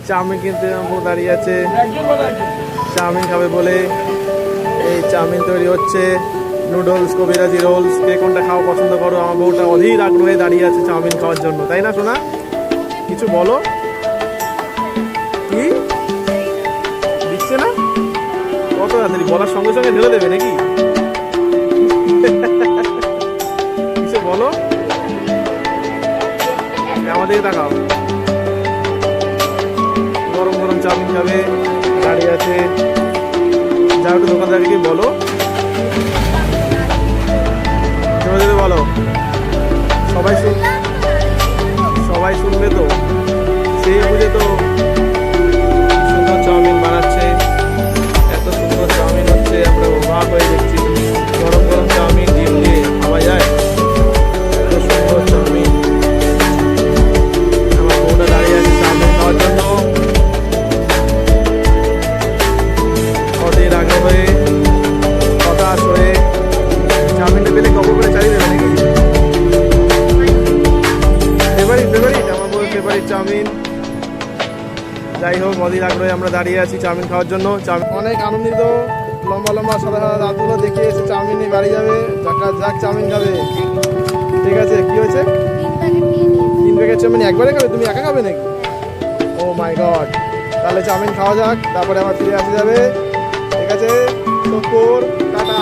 Chowmein কিনতে দাঁড়িয়ে আছে, চাউমিন খাবে বলে। এই চাউমিন তৈরি হচ্ছে, নুডলস, কবিরাজি রোলস, কে কোনটা খাওয়া পছন্দ করো? আমার বউটা অধীর আগ্রহে দাঁড়িয়ে আছে চাউমিন খাওয়ার জন্য, তাই না সোনা? কিছু বলো। কি দিচ্ছে না? কত তাড়াতাড়ি বলার সঙ্গে সঙ্গে ঢেলে দেবে নাকি? কিছু বলো, আমাদের তাকাও। গরম গরম চাউমিন খাবে, দাঁড়িয়ে আছে। যাও একটু দোকানদারকে বলো, বলো, সবাই শুনবে তো, সেই বুঝে তো সুন্দর চাউমিন বানাচ্ছে। এত সুন্দর চাউমিন হচ্ছে, আমরা অবাক হয়ে দেখছি। গরম গরম চাউমিন ডিম দিয়ে খাওয়া যায়? এত সুন্দর চাউমিন। আমার বউটা দাঁড়িয়ে আছে চাউমিন খাওয়ার জন্য, অধীর আগ্রহে, হতাশ হয়ে। চাউমিনটা পেলে কবর করে চালিয়ে দেবে নাকি? ফেভারিট আমার বউয়ের ফেভারিট চাউমিন। যাই হোক, অধীর আগ্রহে আমরা দাঁড়িয়ে আছি চাউমিন খাওয়ার জন্য। অনেক আনন্দিত, লম্বা লম্বা সাদা সাদা দাঁতগুলো দেখিয়ে এসে চাউমিন নিয়ে বাড়ি যাবে। যাক চাউমিন খাবে। ঠিক আছে, কি হয়েছে? 3 প্যাকেট চাউমিন একবারে খাবে? তুমি একা খাবে নাকি? ও মাই গড। তাহলে চাউমিন খাওয়া যাক, তারপরে আবার ফিরে আসা যাবে। ঠিক আছে, টাটা।